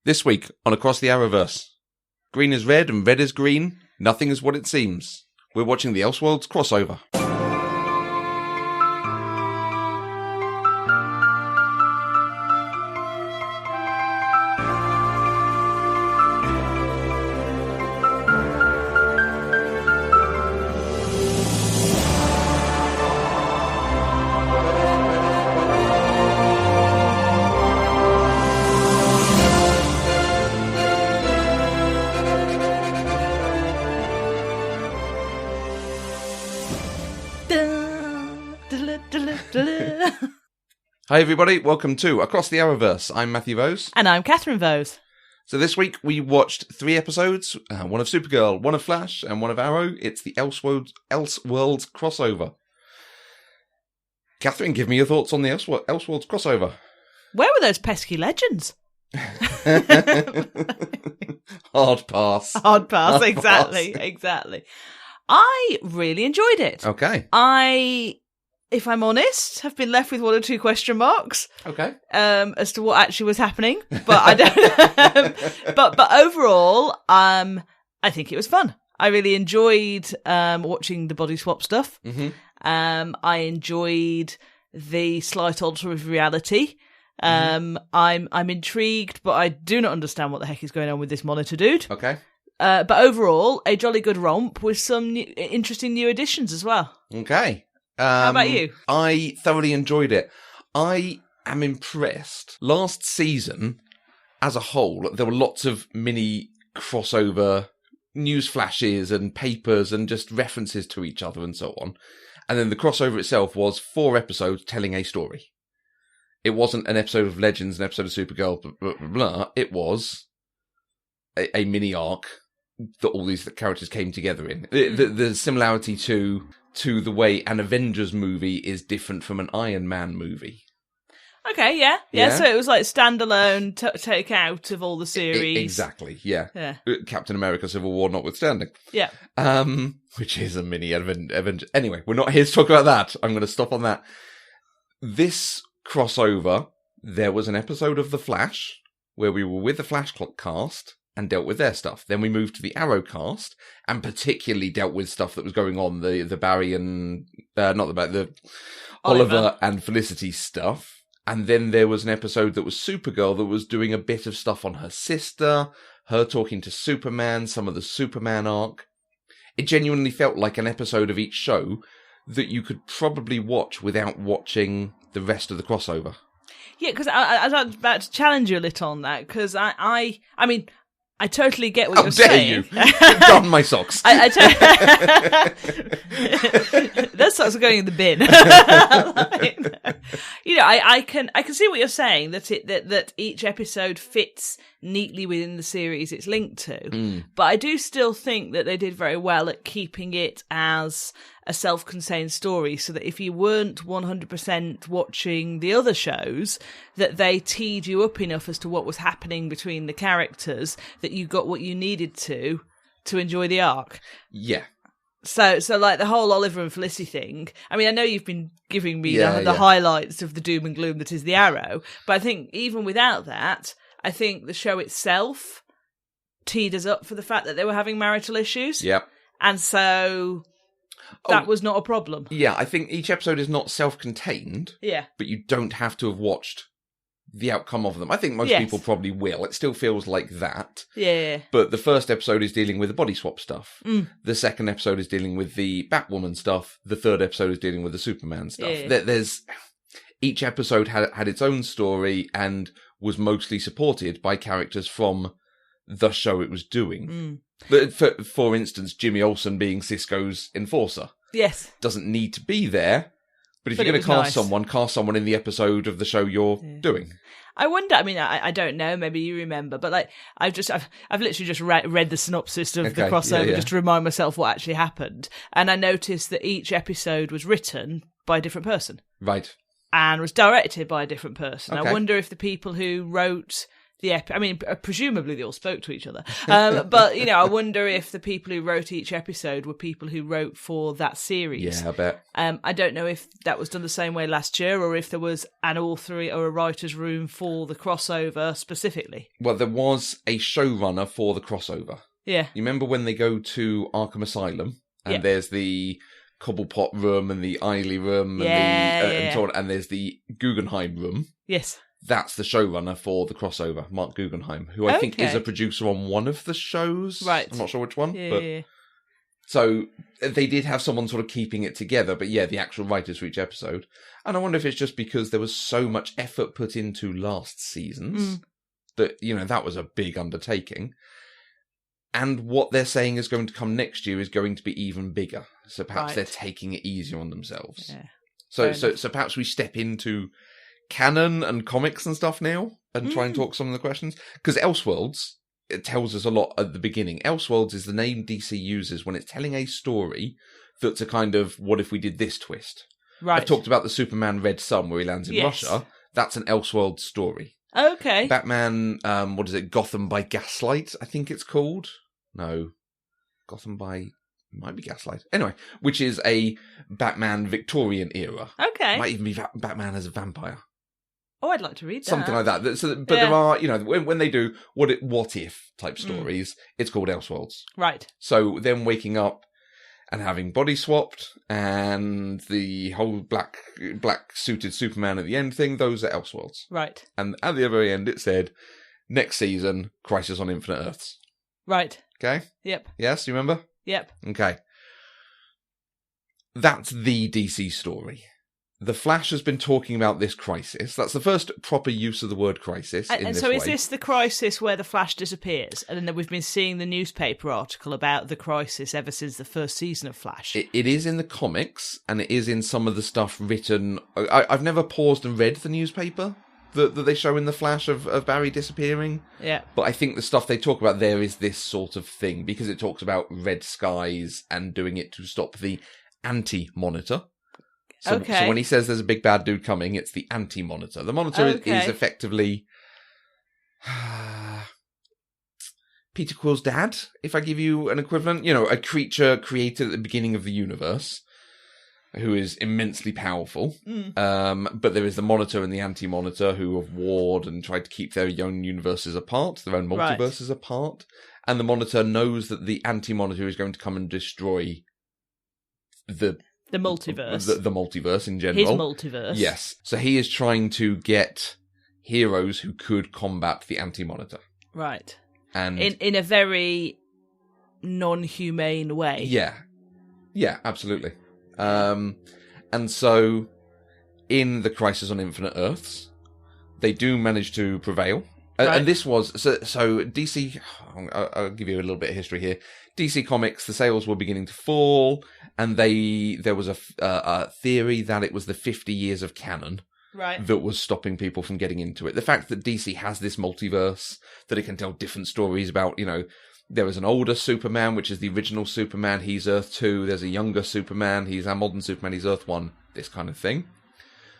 This week on Across the Arrowverse, green is red and red is green. Nothing is what it seems. We're watching the Elseworlds crossover. Hi everybody, welcome to Across the Arrowverse. I'm Matthew Vose. And I'm Catherine Vose. So this week we watched 3 episodes, one of Supergirl, one of Flash, and one of Arrow. It's the Elseworlds crossover. Catherine, give me your thoughts on the Elseworlds crossover. Where were those pesky legends? Hard pass. Hard pass, exactly. I really enjoyed it. Okay. If I'm honest, have been left with one or two question marks. Okay. As to what actually was happening, but I don't. but overall, I think it was fun. I really enjoyed watching the body swap stuff. Mm-hmm. I enjoyed the slight alter of reality. I'm intrigued, but I do not understand what the heck is going on with this monitor dude. Okay. But overall, a jolly good romp with some interesting new additions as well. Okay. How about you? I thoroughly enjoyed it. I am impressed. Last season, as a whole, there were lots of mini crossover news flashes and papers and just references to each other and so on. And then the crossover itself was 4 episodes telling a story. It wasn't an episode of Legends, an episode of Supergirl, blah, blah, blah, blah. It was a mini arc that all these characters came together in. The similarity to the way an Avengers movie is different from an Iron Man movie. Okay, yeah. So it was like standalone, take out of all the series. Exactly, yeah. Captain America Civil War notwithstanding. Yeah. Which is a mini Avenger. Anyway, we're not here to talk about that. I'm going to stop on that. This crossover, there was an episode of The Flash where we were with the Flash cast and dealt with their stuff. Then we moved to the Arrow cast and particularly dealt with stuff that was going on, the Barry and, the Oliver and Felicity stuff. And then there was an episode that was Supergirl that was doing a bit of stuff on her sister, her talking to Superman, some of the Superman arc. It genuinely felt like an episode of each show that you could probably watch without watching the rest of the crossover. Yeah, because I was about to challenge you a little on that, because I mean, I totally get what you're saying. How dare you? Don my socks. Those socks are going in the bin. I can see what you're saying, that each episode fits neatly within the series it's linked to. But I do still think that they did very well at keeping it as a self-contained story, so that if you weren't 100% watching the other shows, that they teed you up enough as to what was happening between the characters that you got what you needed to enjoy the arc. Yeah. So like the whole Oliver and Felicity thing, I mean, I know you've been giving me the highlights of the doom and gloom that is the Arrow, but I think even without that, I think the show itself teed us up for the fact that they were having marital issues. Yep. And so that was not a problem. Yeah, I think each episode is not self-contained. Yeah. But you don't have to have watched the outcome of them. I think most people probably will. It still feels like that. Yeah. But the first episode is dealing with the body swap stuff. The second episode is dealing with the Batwoman stuff. The third episode is dealing with the Superman stuff. Yeah. Each episode had its own story and was mostly supported by characters from the show it was doing. For instance, Jimmy Olsen being Cisco's enforcer. Yes. Doesn't need to be there, but if you're going to cast someone in the episode of the show you're doing. I wonder, I mean, I don't know, maybe you remember, but like, I've literally just read the synopsis of the crossover just to remind myself what actually happened. And I noticed that each episode was written by a different person. Right. And was directed by a different person. Okay. I wonder if the people who wrote I mean, presumably they all spoke to each other. But, I wonder if the people who wrote each episode were people who wrote for that series. Yeah, I bet. I don't know if that was done the same way last year or if there was an author or a writer's room for the crossover specifically. Well, there was a showrunner for the crossover. Yeah. You remember when they go to Arkham Asylum and there's the Cobblepot room and the Eiley room and there's the Guggenheim room? Yes. That's the showrunner for the crossover, Mark Guggenheim, who I think is a producer on one of the shows. Right. I'm not sure which one. Yeah. So they did have someone sort of keeping it together, but the actual writers for each episode. And I wonder if it's just because there was so much effort put into last season's that, that was a big undertaking. And what they're saying is going to come next year is going to be even bigger. So perhaps they're taking it easier on themselves. Yeah. So perhaps we step into canon and comics and stuff now and try and talk some of the questions. Because Elseworlds, it tells us a lot at the beginning. Elseworlds is the name DC uses when it's telling a story that's a kind of, what if we did this twist? Right. I've talked about the Superman Red Sun where he lands in Russia. That's an Elseworlds story. Okay. Batman, Gotham by Gaslight, I think it's called. No. Gotham by... might be Gaslight. Anyway, which is a Batman Victorian era. Okay. Might even be Batman as a vampire. Oh, I'd like to read that. Something like that. But there are, when they do what if type stories, it's called Elseworlds. Right. So them waking up and having body swapped and the whole black suited Superman at the end thing, those are Elseworlds. Right. And at the very end, it said, next season, Crisis on Infinite Earths. Right. Okay? Yep. Yes, you remember? Yep. Okay. That's the DC story. The Flash has been talking about this crisis. That's the first proper use of the word crisis in this way. And so is this the crisis where the Flash disappears? And then we've been seeing the newspaper article about the crisis ever since the first season of Flash. It is in the comics, and it is in some of the stuff written... I've never paused and read the newspaper that they show in the Flash of Barry disappearing. Yeah. But I think the stuff they talk about there is this sort of thing, because it talks about red skies and doing it to stop the anti-monitor. So when he says there's a big bad dude coming, it's the anti-monitor. The monitor is effectively Peter Quill's dad, if I give you an equivalent. A creature created at the beginning of the universe who is immensely powerful. But there is the monitor and the anti-monitor who have warred and tried to keep their own universes apart, their own multiverses apart. And the monitor knows that the anti-monitor is going to come and destroy the multiverse. The multiverse in general. His multiverse. Yes. So he is trying to get heroes who could combat the anti-monitor. Right. And in a very non-humane way. Yeah. Yeah, absolutely. And so in the Crisis on Infinite Earths, they do manage to prevail. Right. And this was... So DC... I'll give you a little bit of history here. DC Comics, the sales were beginning to fall, and there was a theory that it was the 50 years of canon that was stopping people from getting into it. The fact that DC has this multiverse, that it can tell different stories about, there was an older Superman, which is the original Superman, he's Earth 2. There's a younger Superman, he's our modern Superman, he's Earth 1, this kind of thing.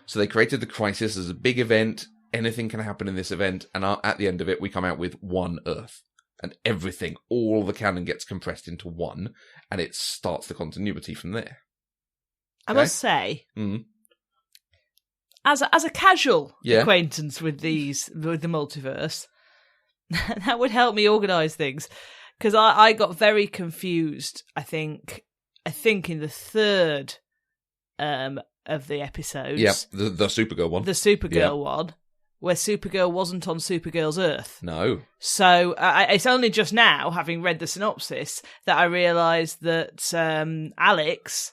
So they created the Crisis as a big event. Anything can happen in this event, and at the end of it, we come out with one Earth. And everything, all the canon gets compressed into one, and it starts the continuity from there. Okay? I must say, as a casual acquaintance with the multiverse, that would help me organise things, because I got very confused. I think in the third of the episodes, the Supergirl one, one. Where Supergirl wasn't on Supergirl's Earth. No. So it's only just now, having read the synopsis, that I realised that Alex,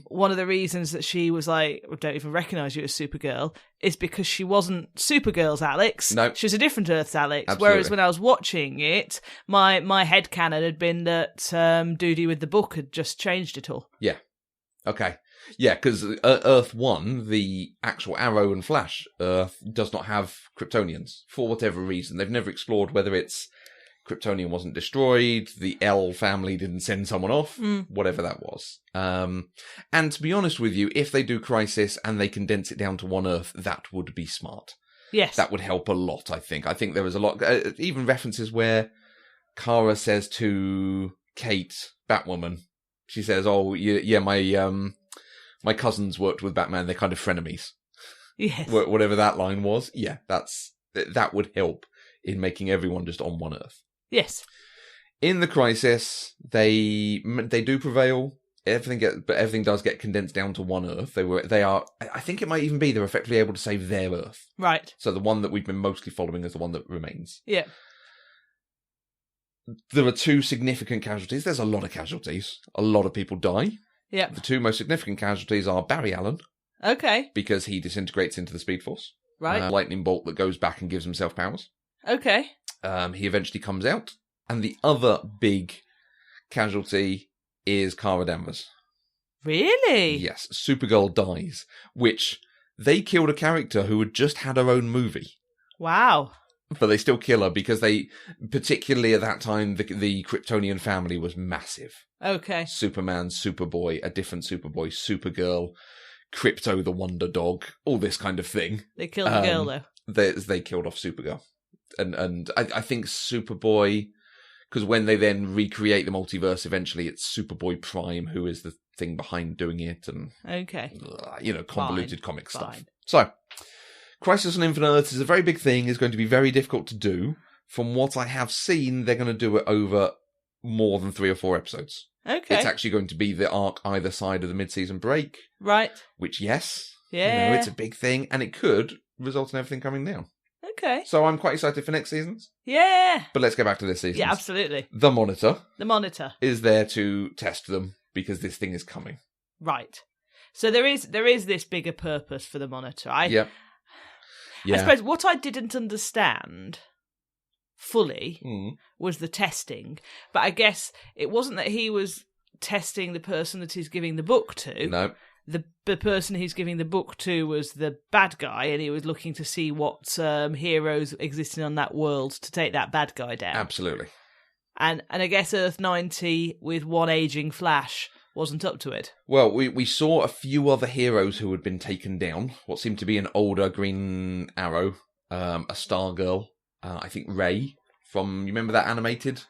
one of the reasons that she was like, I don't even recognise you as Supergirl, is because she wasn't Supergirl's Alex. No. She was a different Earth's Alex. Absolutely. Whereas when I was watching it, my headcanon had been that Doody with the book had just changed it all. Yeah. Okay. Yeah, because Earth 1, the actual Arrow and Flash Earth, does not have Kryptonians, for whatever reason. They've never explored whether it's Kryptonian wasn't destroyed, the L family didn't send someone off, whatever that was. And to be honest with you, if they do Crisis and they condense it down to one Earth, that would be smart. Yes. That would help a lot, I think. I think there was a lot, even references where Kara says to Kate, Batwoman, she says, "Oh, yeah, my cousins worked with Batman. They're kind of frenemies." Yes. Whatever that line was. Yeah, that would help in making everyone just on one Earth. Yes. In the Crisis, they do prevail. Everything does get condensed down to one Earth. They are. I think it might even be they're effectively able to save their Earth. Right. So the one that we've been mostly following is the one that remains. Yeah. There are 2 significant casualties. There's a lot of casualties. A lot of people die. Yeah. The 2 most significant casualties are Barry Allen. Okay. Because he disintegrates into the Speed Force. Right. Lightning bolt that goes back and gives himself powers. Okay. He eventually comes out. And the other big casualty is Kara Danvers. Really? Yes. Supergirl dies. Which, they killed a character who had just had her own movie. Wow. But they still kill her because particularly at that time, the Kryptonian family was massive. Okay. Superman, Superboy, a different Superboy, Supergirl, Krypto the Wonder Dog, all this kind of thing. They killed the girl, though. They killed off Supergirl. And I think Superboy, because when they then recreate the multiverse, eventually it's Superboy Prime who is the thing behind doing it. And, okay. Convoluted comic stuff. So, Crisis on Infinite Earths is a very big thing, is going to be very difficult to do. From what I have seen, they're going to do it over more than 3 or 4 episodes. Okay. It's actually going to be the arc either side of the mid-season break. Right. Which, yes. Yeah. It's a big thing, and it could result in everything coming down. Okay. So I'm quite excited for next season's. Yeah. But let's get back to this season. Yeah, absolutely. The Monitor. The Monitor. Is there to test them, because this thing is coming. Right. So there is this bigger purpose for the Monitor. Yep. Yeah. I suppose what I didn't understand fully was the testing. But I guess it wasn't that he was testing the person that he's giving the book to. No. The person he's giving the book to was the bad guy, and he was looking to see what heroes existed on that world to take that bad guy down. Absolutely. And I guess Earth 90 with one aging Flash wasn't up to it. Well, we saw a few other heroes who had been taken down. What seemed to be an older Green Arrow, a Stargirl, I think Ray from, you remember that animated?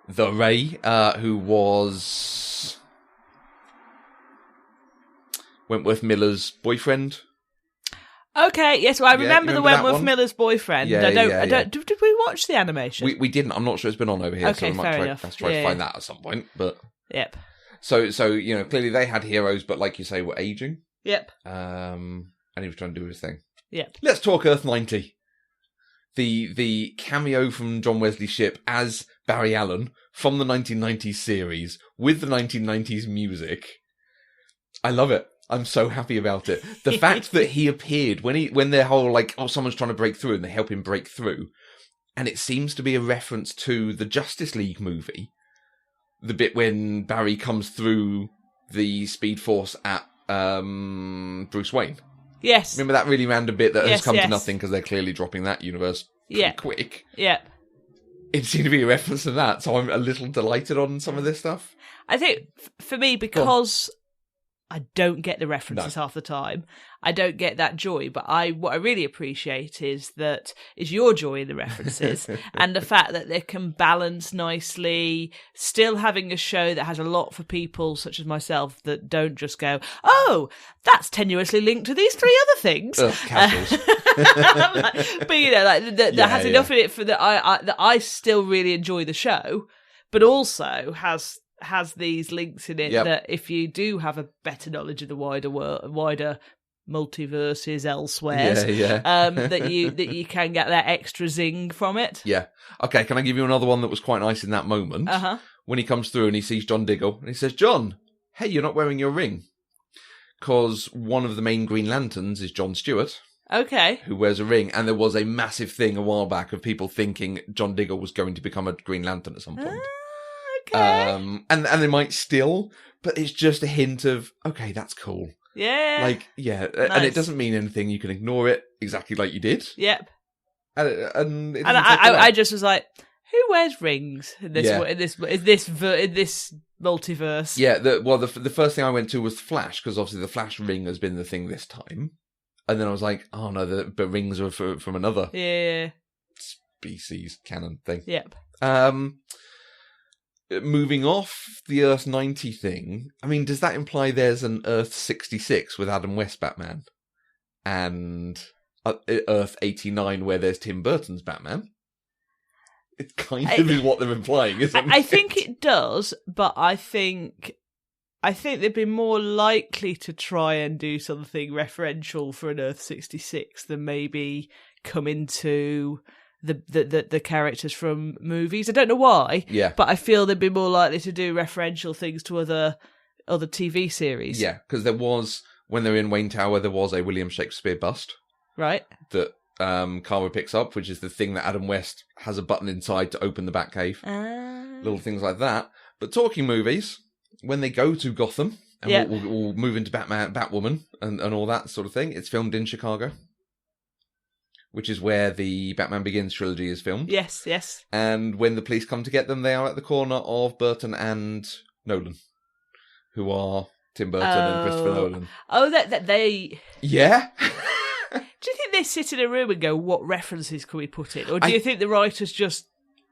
The Ray, who was Wentworth Miller's boyfriend. Okay, yes, well, I remember the Wentworth Miller's boyfriend. Yeah, Did we watch the animation? We didn't. I'm not sure it's been on over here, okay, so we might try to find that at some point. But yep. So clearly they had heroes, but like you say, were aging. Yep. And he was trying to do his thing. Yep. Let's talk Earth 90. The cameo from John Wesley Shipp as Barry Allen from the 1990s series with the 1990s music. I love it. I'm so happy about it. The fact that he appeared when their whole someone's trying to break through and they help him break through, and it seems to be a reference to the Justice League movie, the bit when Barry comes through the Speed Force at Bruce Wayne. Yes. Remember that really random bit that has come to nothing because they're clearly dropping that universe pretty quick. Yeah. It seemed to be a reference to that, so I'm a little delighted on some of this stuff. I think for me, because I don't get the references half the time, I don't get that joy. But what I really appreciate is your joy in the references and the fact that they can balance nicely, still having a show that has a lot for people such as myself that don't just go, oh, that's tenuously linked to these 3 other things. Casuals. But that has enough in it for that I still really enjoy the show, but also has these links in it that if you do have a better knowledge of the wider world, wider multiverses elsewhere, that you can get that extra zing from it. Yeah. Okay, can I give you another one that was quite nice in that moment? When he comes through and he sees John Diggle and he says, "John, hey, you're not wearing your ring." Because one of the main Green Lanterns is John Stewart. Okay. Who wears a ring, and there was a massive thing a while back of people thinking John Diggle was going to become a Green Lantern at some point. Okay. And they might still, but it's just a hint of, okay, that's cool. Yeah. Nice. And it doesn't mean anything. You can ignore it exactly like you did. Yep. And I just was like, who wears rings in this multiverse? Yeah. The first thing I went to was the Flash, because obviously the Flash ring has been the thing this time. And then I was like, oh no, but rings are from another Yeah. species canon thing. Yep. Moving off the Earth 90 thing, I mean, does that imply there's an Earth 66 with Adam West Batman? And Earth 89 where there's Tim Burton's Batman? It kind of is what they're implying, isn't it? I think it does, but I think they'd be more likely to try and do something referential for an Earth 66 than maybe come into the characters from movies. I don't know why, but I feel they'd be more likely to do referential things to other TV series. Yeah, because there was, when they were in Wayne Tower, there was a William Shakespeare bust. Right. That Kara picks up, which is the thing that Adam West has a button inside to open the Batcave. Little things like that. But talking movies, when they go to Gotham, and we'll move into Batwoman and all that sort of thing, it's filmed in Chicago, which is where the Batman Begins trilogy is filmed. Yes, yes. And when the police come to get them, they are at the corner of Burton and Nolan, who are Tim Burton and Christopher Nolan. Oh, that they... Yeah? Do you think they sit in a room and go, what references can we put in? Or do you think the writers just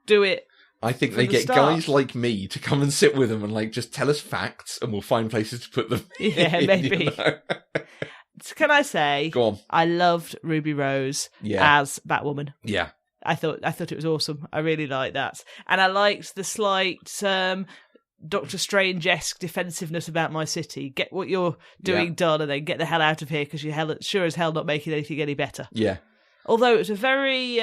do it? I think they get guys like me to come and sit with them and like just tell us facts and we'll find places to put them. Yeah, in, maybe. You know? Can I say, go on. I loved Ruby Rose as Batwoman. Yeah. I thought it was awesome. I really liked that. And I liked the slight Doctor Strange-esque defensiveness about my city. Get what you're doing done and then get the hell out of here because you're sure as hell not making anything any better. Yeah. Although it was a very,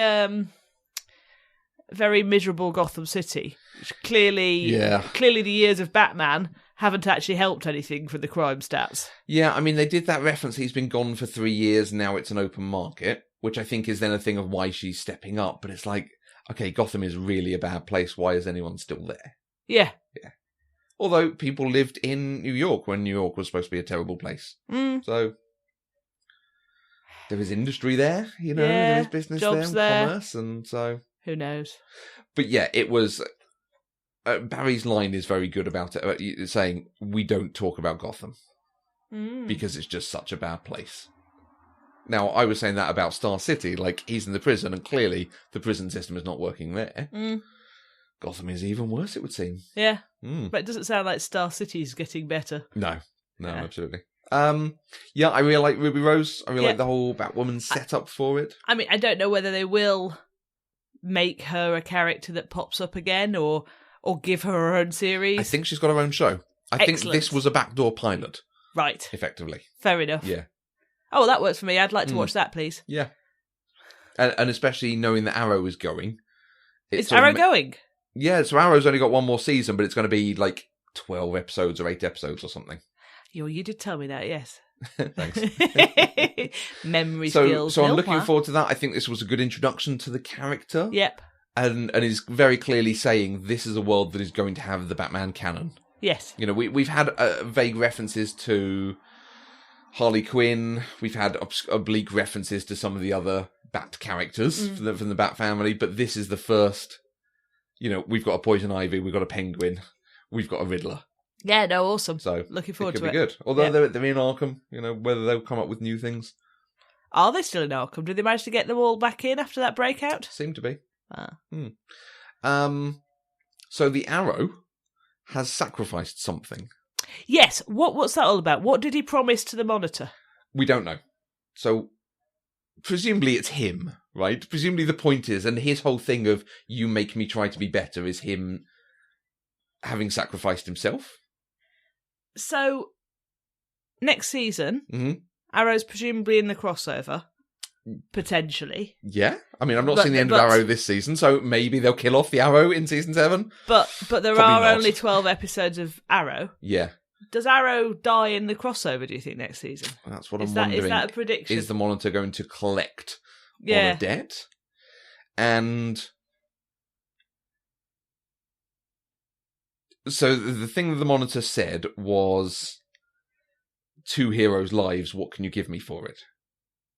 very miserable Gotham City. Which clearly the years of Batman haven't actually helped anything for the crime stats. Yeah, I mean, they did that reference. He's been gone for 3 years. Now it's an open market, which I think is then a thing of why she's stepping up. But it's like, okay, Gotham is really a bad place. Why is anyone still there? Yeah. Yeah. Although people lived in New York when New York was supposed to be a terrible place. So there is industry there, you know, there is business jobs there, commerce, and so... Who knows? But yeah, it was... Barry's line is very good about it, saying, we don't talk about Gotham because it's just such a bad place. Now, I was saying that about Star City, like, he's in the prison, and clearly the prison system is not working there. Gotham is even worse, it would seem. Yeah, but it doesn't sound like Star City's getting better. No, absolutely. Yeah, I really like Ruby Rose. I really like the whole Batwoman setup for it. I mean, I don't know whether they will make her a character that pops up again or give her her own series. I think she's got her own show. I think this was a backdoor pilot. Right. Effectively. Fair enough. Yeah. Oh, that works for me. I'd like to watch that, please. Yeah. And especially knowing that Arrow is going. Is Arrow going? Yeah, so Arrow's only got one more season, but it's going to be like 12 episodes or 8 episodes or something. You did tell me that, yes. Thanks. Memory skills. So I'm looking forward to that. I think this was a good introduction to the character. Yep. And is very clearly saying this is a world that is going to have the Batman canon. Yes. You know, we've had vague references to Harley Quinn. We've had oblique references to some of the other Bat characters from the Bat family. But this is the first, you know, we've got a Poison Ivy, we've got a Penguin, we've got a Riddler. Yeah, no, awesome. So looking forward to it. It could be good. Although they're in Arkham, you know, whether they'll come up with new things. Are they still in Arkham? Did they manage to get them all back in after that breakout? Seem to be. So the Arrow has sacrificed something. Yes. What's that all about? What did he promise to the Monitor? We don't know. So presumably it's him, right? Presumably the point is, and his whole thing of you make me try to be better is him having sacrificed himself. So next season, Arrow's presumably in the crossover. Potentially. Yeah. I mean, I've not seen the end of Arrow this season, so maybe they'll kill off the Arrow in season 7. But there are only 12 episodes of Arrow. Yeah. Does Arrow die in the crossover, do you think, next season? That's what I'm wondering. Is that a prediction? Is the Monitor going to collect on a debt? And so the thing that the Monitor said was 2 heroes' lives, what can you give me for it?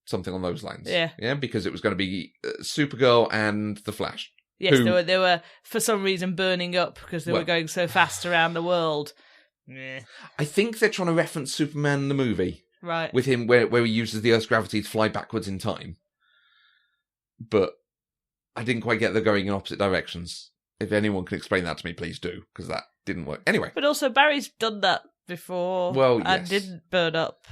Something on those lines. Yeah. Yeah, because it was going to be Supergirl and The Flash. Yes, they were for some reason burning up because they were going so fast around the world. I think they're trying to reference Superman the movie. Right. With him, where he uses the Earth's gravity to fly backwards in time. But I didn't quite get the going in opposite directions. If anyone can explain that to me, please do, because that didn't work. Anyway. But also, Barry's done that before. Well, and yes. didn't burn up.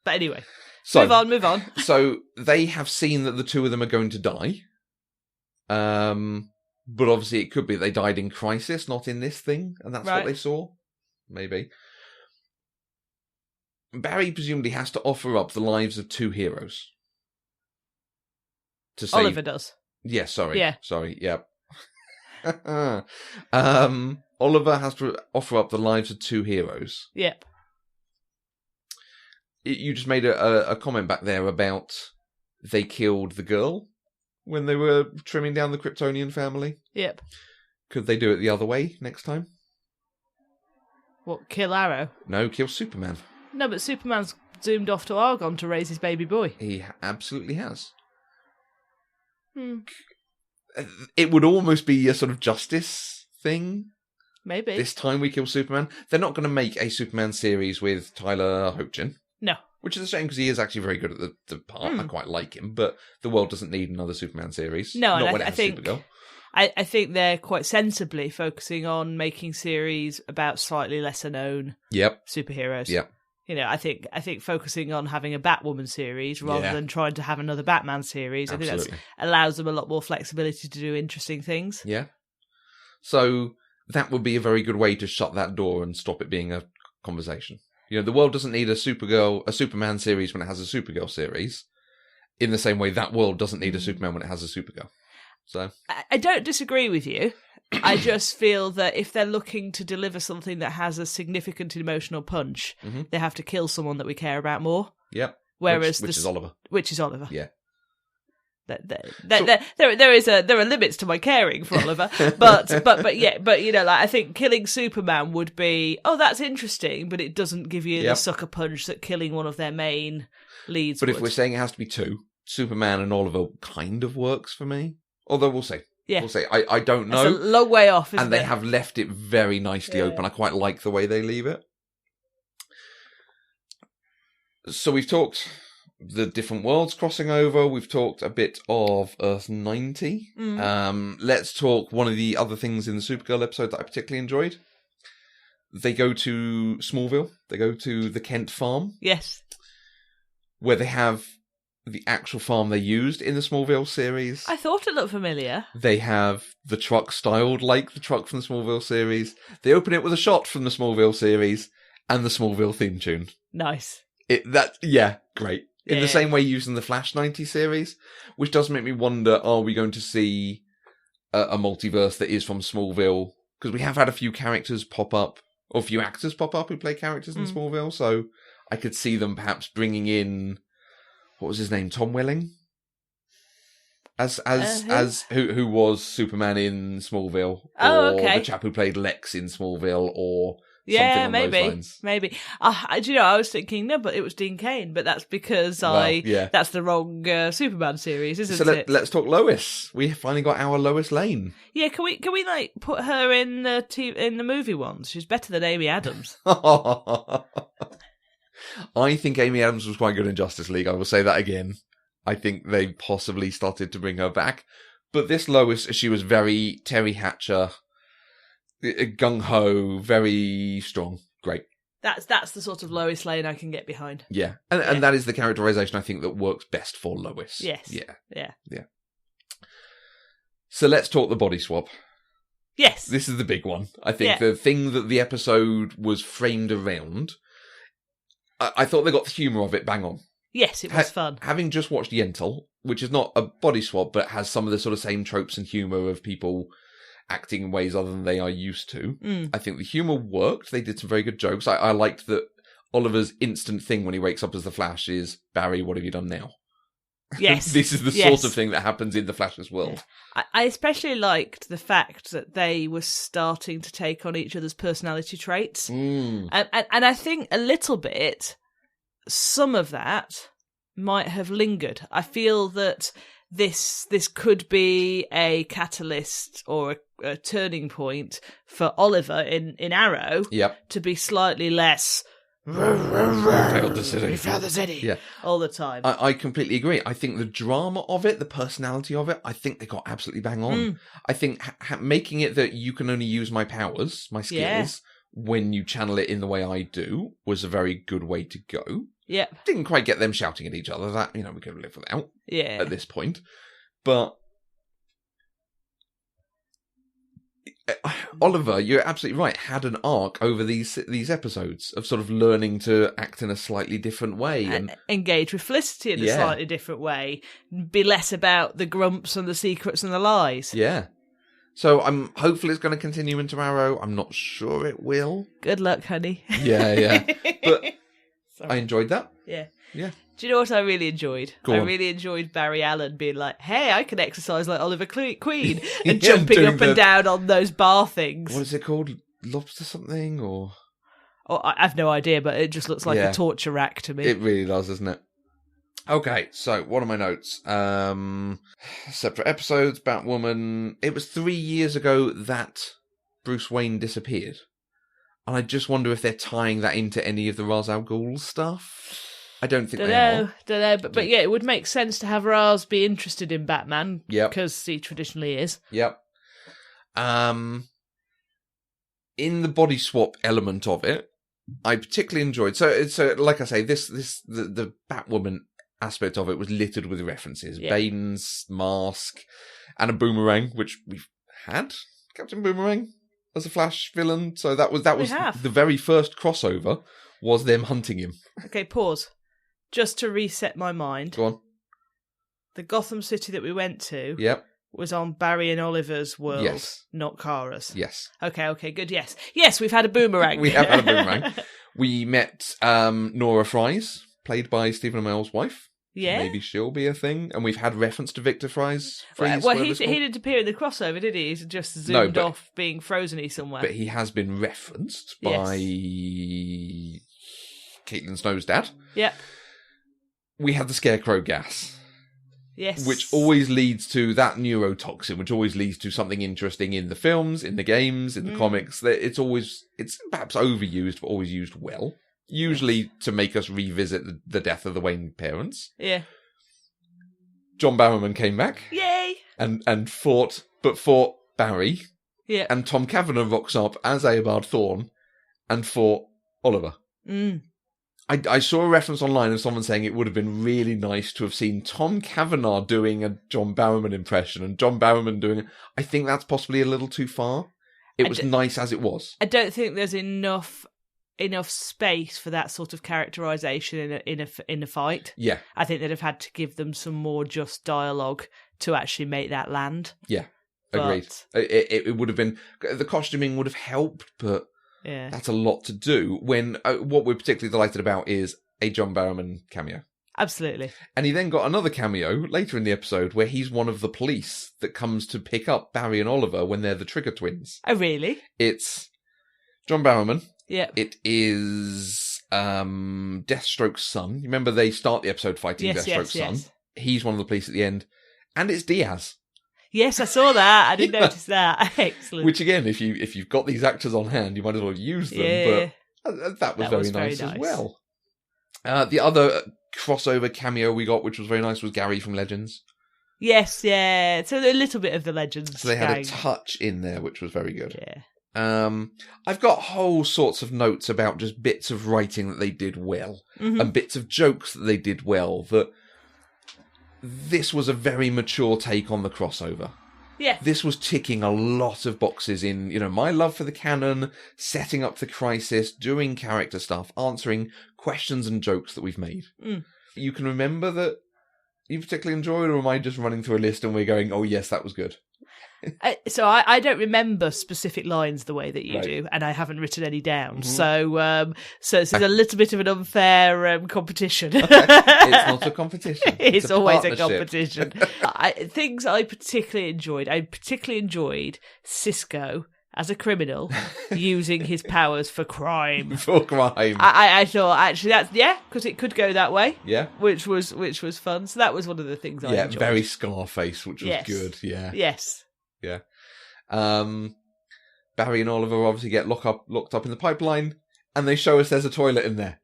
But anyway. So, move on. So they have seen that the two of them are going to die. But obviously it could be they died in Crisis, not in this thing, and that's what they saw. Maybe. Barry presumably has to offer up the lives of two heroes. To save... Oliver does. Yeah, sorry. Yeah. Sorry, yeah. Oliver has to offer up the lives of two heroes. Yep. You just made a comment back there about they killed the girl when they were trimming down the Kryptonian family. Yep. Could they do it the other way next time? What, kill Arrow? No, kill Superman. No, but Superman's zoomed off to Argon to raise his baby boy. He absolutely has. It would almost be a sort of justice thing. Maybe. This time we kill Superman. They're not going to make a Superman series with Tyler Hoechlin. No. Which is a shame because he is actually very good at the part. I quite like him, but the world doesn't need another Superman series. No, not and when it has Supergirl. I think they're quite sensibly focusing on making series about slightly lesser known superheroes. Yep. You know, I think focusing on having a Batwoman series rather than trying to have another Batman series, Absolutely. I think that allows them a lot more flexibility to do interesting things. Yeah. So that would be a very good way to shut that door and stop it being a conversation. You know, the world doesn't need a Superman series when it has a Supergirl series. In the same way, that world doesn't need a Superman when it has a Supergirl. So I don't disagree with you. I just feel that if they're looking to deliver something that has a significant emotional punch, they have to kill someone that we care about more. Yep. Whereas which is Oliver. Which is Oliver. Yeah. There are limits to my caring for Oliver, but you know, like I think killing Superman would be that's interesting, but it doesn't give you the sucker punch that killing one of their main leads. But if we're saying it has to be two, Superman and Oliver kind of works for me. Although we'll see. Yeah. We'll see. I don't know. It's a long way off, isn't and they have left it very nicely open. I quite like the way they leave it. So we've talked the different worlds crossing over. We've talked a bit of Earth 90. Let's talk one of the other things in the Supergirl episode that I particularly enjoyed. They go to Smallville. They go to the Kent farm. Yes. Where they have the actual farm they used in the Smallville series. I thought it looked familiar. They have the truck styled like the truck from the Smallville series. They open it with a shot from the Smallville series and the Smallville theme tune. Nice. Great. In the same way using the Flash 90 series, which does make me wonder, are we going to see a multiverse that is from Smallville? Because we have had a few characters pop up, or a few actors pop up who play characters in Smallville, so I could see them perhaps bringing in, what was his name, Tom Welling? As who was Superman in Smallville, or the chap who played Lex in Smallville, or something along those lines. Maybe. Do you know, I was thinking, no, but it was Dean Cain, but that's because that's the wrong Superman series, isn't it? So let's talk Lois. We finally got our Lois Lane. Yeah, can we like put her in the movie ones? She's better than Amy Adams. I think Amy Adams was quite good in Justice League. I will say that again. I think they possibly started to bring her back. But this Lois, she was very Terry Hatcher, gung-ho, very strong. Great. That's the sort of Lois Lane I can get behind. Yeah. And that is the characterization I think that works best for Lois. Yes. Yeah. So let's talk the body swap. Yes. This is the big one. I think the thing that the episode was framed around, I thought they got the humour of it bang on. Yes, it was fun. Having just watched Yentl, which is not a body swap, but has some of the sort of same tropes and humour of people acting in ways other than they are used to. I think the humour worked. They did some very good jokes. I liked that Oliver's instant thing when he wakes up as the Flash is, Barry, what have you done now? Yes. This is the sort of thing that happens in the Flash's world. Yeah. I especially liked the fact that they were starting to take on each other's personality traits. And I think a little bit, some of that might have lingered. I feel that this could be a catalyst or a turning point for Oliver in Arrow to be slightly less failed the city. We found the city. Yeah. All the time. I completely agree. I think the drama of it, the personality of it, I think they got absolutely bang on. I think making it that you can only use my powers, my skills, when you channel it in the way I do, was a very good way to go. Yeah. Didn't quite get them shouting at each other. That, we could live without at this point. But Oliver, you're absolutely right, had an arc over these episodes of sort of learning to act in a slightly different way. And engage with Felicity in a slightly different way. Be less about the grumps and the secrets and the lies. Yeah. So I'm hopeful it's going to continue into Arrow. I'm not sure it will. Good luck, honey. Yeah. But I enjoyed that. Yeah. Yeah. Do you know what I really enjoyed? Go on. I really enjoyed Barry Allen being like, hey, I can exercise like Oliver Queen and jumping up and down on those bar things. What is it called? Lobster something or? Oh, I have no idea, but it just looks like a torture rack to me. It really does, doesn't it? Okay, so what are my notes? Separate episodes, Batwoman. It was 3 years ago that Bruce Wayne disappeared. And I just wonder if they're tying that into any of the Ra's al Ghul stuff. I don't think they are. Don't know. But yeah, it would make sense to have Ra's be interested in Batman. Yep. Because he traditionally is. Yep. In the body swap element of it, I particularly enjoyed. So like I say, the Batwoman aspect of it was littered with references. Yeah. Bane's mask and a boomerang, which we've had Captain Boomerang as a Flash villain. So that was the very first crossover was them hunting him. Okay, pause. Just to reset my mind. Go on. The Gotham City that we went to was on Barry and Oliver's world, not Kara's. Yes. Okay, good, yes. Yes, we've had a boomerang. We have had a boomerang. We met Nora Fries, played by Stephen Amell's wife. Yeah. Maybe she'll be a thing. And we've had reference to Victor Fries. Well, he didn't appear in the crossover, did he? He's just zoomed off being frozen-y somewhere. But he has been referenced by Caitlin Snow's dad. Yep. We had the Scarecrow gas. Yes. Which always leads to that neurotoxin, which always leads to something interesting in the films, in the games, in the comics. It's perhaps overused, but always used well. Usually to make us revisit the death of the Wayne parents. Yeah. John Barrowman came back. Yay! And fought Barry. Yeah. And Tom Cavanagh rocks up as Eobard Thawne and fought Oliver. I saw a reference online of someone saying it would have been really nice to have seen Tom Cavanagh doing a John Barrowman impression and John Barrowman doing it. I think that's possibly a little too far. It was nice as it was. I don't think there's enough space for that sort of characterization in a fight. Yeah. I think they'd have had to give them some more just dialogue to actually make that land. Yeah. Agreed. It would have been, the costuming would have helped, but that's a lot to do when what we're particularly delighted about is a John Barrowman cameo. Absolutely. And he then got another cameo later in the episode where he's one of the police that comes to pick up Barry and Oliver when they're the Trigger twins. Oh, really? It's John Barrowman. Yeah. It is Deathstroke's son. You remember they start the episode fighting Deathstroke's son? Yes. He's one of the police at the end. And it's Diaz. Yes, I saw that. I did notice that. Excellent. Which again, if you've got these actors on hand, you might as well use them. Yeah. But that was very nice as well. The other crossover cameo we got, which was very nice, was Gary from Legends. Yes, yeah. So a little bit of the Legends. So they had a touch in there, which was very good. Yeah. I've got whole sorts of notes about just bits of writing that they did well, and bits of jokes that they did well, that this was a very mature take on the crossover. Yeah. This was ticking a lot of boxes in, my love for the canon, setting up the crisis, doing character stuff, answering questions and jokes that we've made. You can remember that you particularly enjoyed, or am I just running through a list and we're going, oh yes, that was good? So I don't remember specific lines the way that you do, and I haven't written any down. So this is a little bit of an unfair competition. Okay. It's not a competition. It's always a competition. Things I particularly enjoyed. I particularly enjoyed Cisco as a criminal using his powers for crime. For crime. I thought actually that's because it could go that way. Yeah. Which was fun. So that was one of the things I enjoyed. Yeah, very Scarface, which was good. Yeah. Yes. Yeah. Barry and Oliver obviously get locked up in the pipeline. and they show us there's a toilet in there.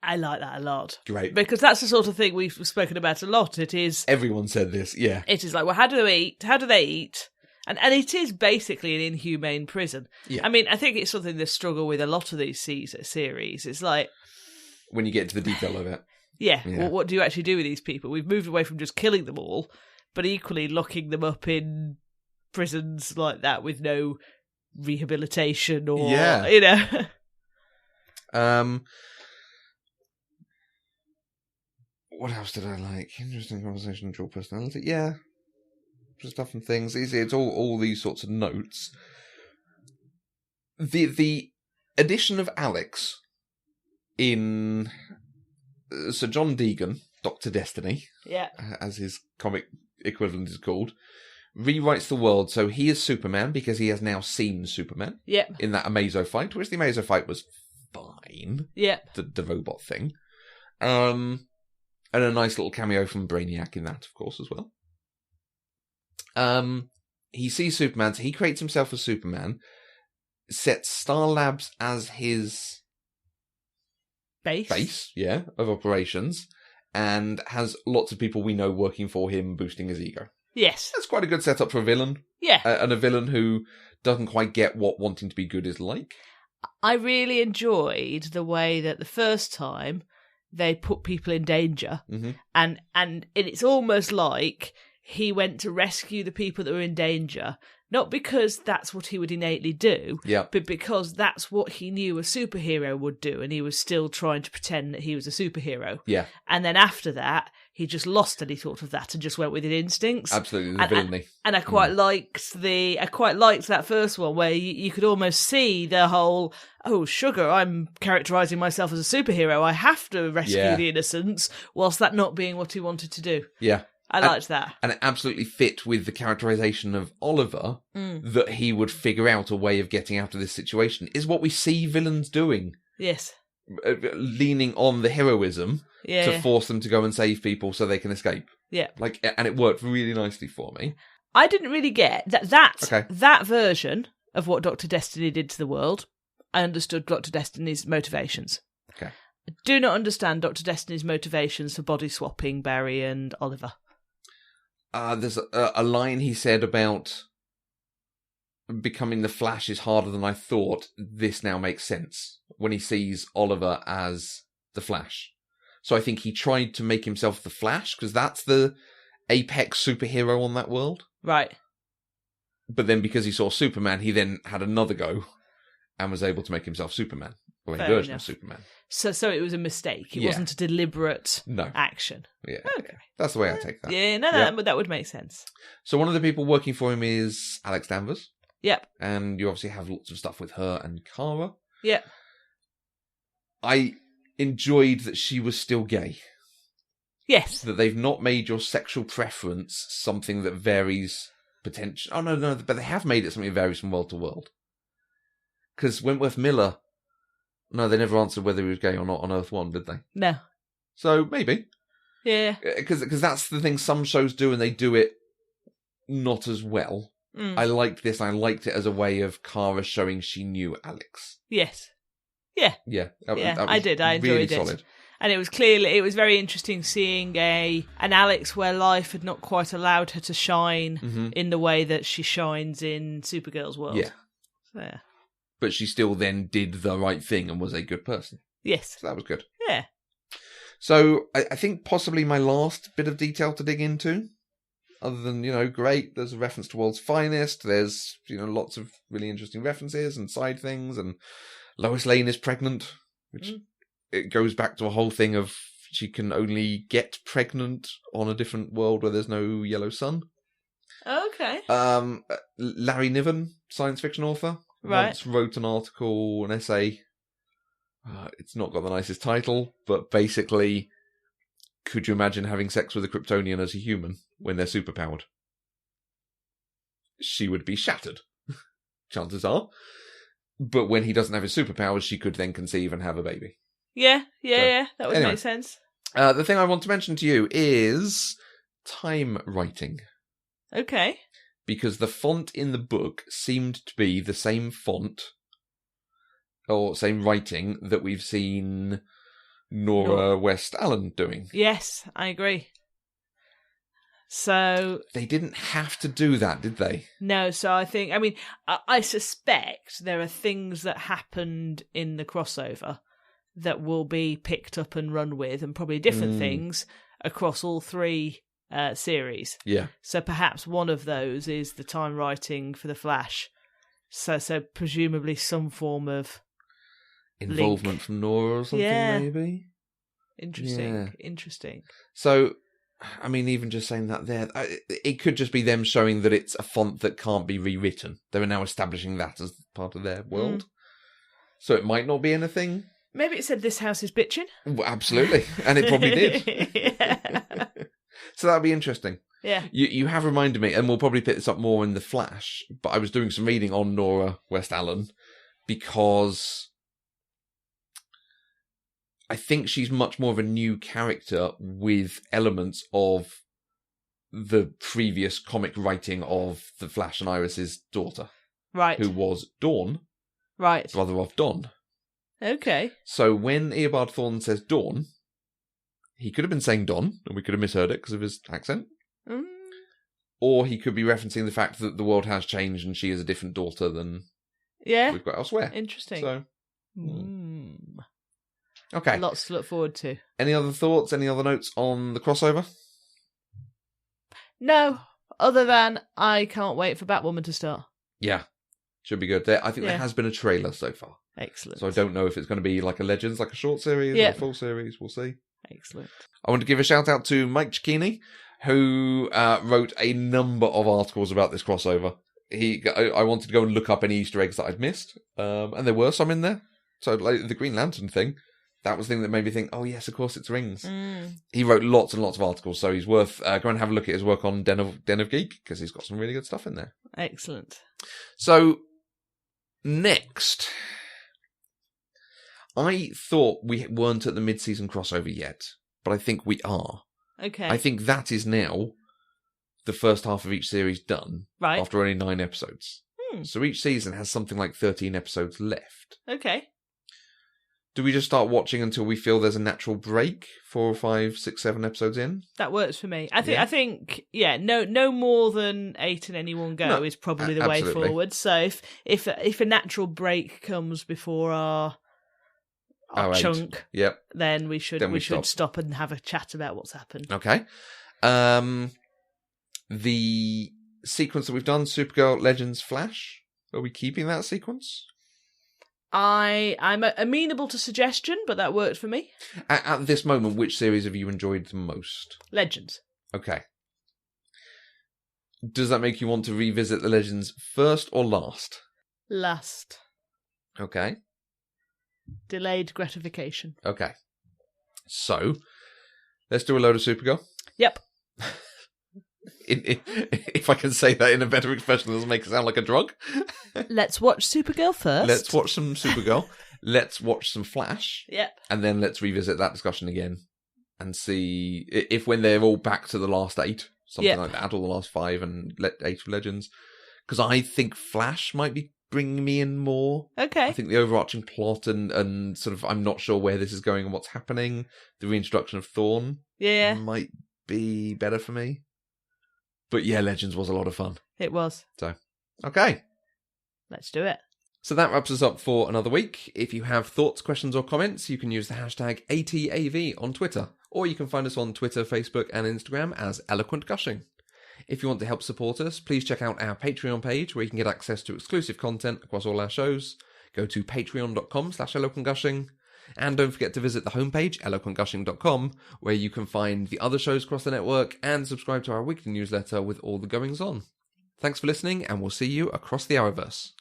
I like that a lot. Great. Because that's the sort of thing we've spoken about a lot. It is... Everyone said this, yeah. It is like, well, how do they eat? How do they eat? And it is basically an inhumane prison. Yeah. I mean, I think it's something they struggle with a lot of these series. It's like... When you get into the detail of it. Yeah, Yeah. well, what do you actually do with these people? We've moved away from just killing them all, but equally locking them up in prisons like that with no rehabilitation or, Yeah. you know. What else did I like? Interesting conversation, dual personality. Yeah. Just stuff and things. It's all these sorts of notes. The addition of Alex in Sir John Deegan, Dr. Destiny, Yeah. as his comic equivalent is called, rewrites the world so he is Superman because he has now seen Superman Yep. in that Amazo fight, which the Amazo fight was fine. Yep. The robot thing. And a nice little cameo from Brainiac in that, of course, as well. He sees Superman, so he creates himself as Superman, sets Star Labs as his base, of operations, and has lots of people we know working for him, boosting his ego. Yes. That's quite a good setup for a villain. Yeah. And a villain who doesn't quite get what wanting to be good is like. I really enjoyed the way that the first time they put people in danger, and it's almost like he went to rescue the people that were in danger, not because that's what he would innately do, but because that's what he knew a superhero would do, and he was still trying to pretend that he was a superhero. Yeah. And then after that, he just lost any thought of that and just went with his instincts. Absolutely, the villainy. And I quite liked that first one where you could almost see the whole, oh, sugar, I'm characterising myself as a superhero. I have to rescue the innocents, whilst that not being what he wanted to do. Yeah. I liked that. And it absolutely fit with the characterisation of Oliver that he would figure out a way of getting out of this situation, is what we see villains doing. Yes. Leaning on the heroism to force them to go and save people so they can escape. Yeah. And it worked really nicely for me. I didn't really get that version of what Dr. Destiny did to the world. I understood Dr. Destiny's motivations. Okay. I do not understand Dr. Destiny's motivations for body swapping Barry and Oliver. There's a line he said about becoming the Flash is harder than I thought. This now makes sense when he sees Oliver as the Flash. So I think he tried to make himself the Flash because that's the apex superhero on that world. Right. But then because he saw Superman, he then had another go and was able to make himself Superman. Or a version of Superman. So it was a mistake. It wasn't a deliberate action. Yeah. Okay. That's the way I take that. Yeah, that would make sense. So one of the people working for him is Alex Danvers. Yep. And you obviously have lots of stuff with her and Kara. Yep. I enjoyed that she was still gay. Yes. That they've not made your sexual preference something that varies potentially. Oh, no, but they have made it something that varies from world to world. Because Wentworth Miller... No, they never answered whether he was gay or not on Earth 1, did they? No. So, maybe. Yeah. Because that's the thing some shows do, and they do it not as well. I liked this, and I liked it as a way of Kara showing she knew Alex. Yes. Yeah. Yeah. I did. I enjoyed really it. Solid. And it was very interesting seeing an Alex where life had not quite allowed her to shine in the way that she shines in Supergirl's world. Yeah. So, yeah. But she still then did the right thing and was a good person. Yes. So that was good. Yeah. So I think possibly my last bit of detail to dig into, other than, great, there's a reference to World's Finest, there's, lots of really interesting references and side things, and Lois Lane is pregnant, which it goes back to a whole thing of she can only get pregnant on a different world where there's no yellow sun. Okay. Larry Niven, science fiction author, once wrote an article, an essay. It's not got the nicest title, but basically, could you imagine having sex with a Kryptonian as a human when they're superpowered? She would be shattered, chances are. But when he doesn't have his superpowers, she could then conceive and have a baby. Yeah. That would make sense. The thing I want to mention to you is time writing. Okay. Because the font in the book seemed to be the same font or same writing that we've seen Nora West Allen doing. Yes, I agree. So they didn't have to do that, did they? No, so I suspect there are things that happened in the crossover that will be picked up and run with, and probably different things across all three series. Yeah. So perhaps one of those is the time writing for the Flash. So presumably some form of involvement from Nora or something, maybe. Interesting. So, I mean, even just saying that there, it could just be them showing that it's a font that can't be rewritten. They are now establishing that as part of their world. So it might not be anything. Maybe it said this house is bitching. Well, absolutely. And it probably did. Yeah. So that'll be interesting. Yeah. You have reminded me, and we'll probably pick this up more in The Flash, but I was doing some reading on Nora West Allen because I think she's much more of a new character with elements of the previous comic writing of The Flash and Iris's daughter. Right. Who was Dawn. Right. Brother of Dawn. Okay. So when Eobard Thawne says Dawn, he could have been saying Don, and we could have misheard it because of his accent. Mm. Or he could be referencing the fact that the world has changed and she is a different daughter than we've got elsewhere. Interesting. So, okay. Lots to look forward to. Any other thoughts? Any other notes on the crossover? No, other than I can't wait for Batwoman to start. Yeah, should be good. I think there has been a trailer so far. Excellent. So I don't know if it's going to be like a Legends, like a short series or a full series. We'll see. Excellent. I want to give a shout out to Mike Cicchini, who wrote a number of articles about this crossover. I wanted to go and look up any Easter eggs that I'd missed, and there were some in there. So like the Green Lantern thing, that was the thing that made me think, oh yes, of course it's rings. He wrote lots and lots of articles, so he's worth go and have a look at his work on Den of Geek, because he's got some really good stuff in there. Excellent. So next, I thought we weren't at the mid-season crossover yet, but I think we are. Okay. I think that is now the first half of each series done. Right. After only 9 episodes. So each season has something like 13 episodes left. Okay. Do we just start watching until we feel there's a natural break? 4, 5, 6, 7 episodes in? That works for me. I think no more than 8 in any one go is probably the way forward. So if a natural break comes before our chunk, then we should stop and have a chat about what's happened. Okay. The sequence that we've done, Supergirl, Legends, Flash, are we keeping that sequence? I'm amenable to suggestion, but that worked for me. At this moment, which series have you enjoyed the most? Legends. Okay. Does that make you want to revisit the Legends first or last? Last. Okay. Delayed gratification. Okay. So, let's do a load of Supergirl. Yep. If I can say that in a better expression, it doesn't make it sound like a drug. Let's watch Supergirl first. Let's watch some Supergirl. Let's watch some Flash. Yep. And then let's revisit that discussion again and see if when they're all back to the last 8, something like that, or the last 5 and 8 of Legends. Because I think Flash might be bringing me in more. Okay. I think the overarching plot and sort of I'm not sure where this is going and what's happening. The reintroduction of Thawne might be better for me. But yeah, Legends was a lot of fun. It was. So, okay. Let's do it. So that wraps us up for another week. If you have thoughts, questions, or comments, you can use the hashtag ATAV on Twitter. Or you can find us on Twitter, Facebook, and Instagram as Eloquent Gushing. If you want to help support us, please check out our Patreon page where you can get access to exclusive content across all our shows. Go to patreon.com/eloquentgushing. And don't forget to visit the homepage, eloquentgushing.com, where you can find the other shows across the network and subscribe to our weekly newsletter with all the goings on. Thanks for listening, and we'll see you across the Arrowverse.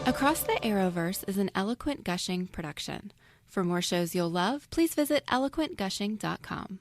Across the Arrowverse is an Eloquent Gushing production. For more shows you'll love, please visit eloquentgushing.com.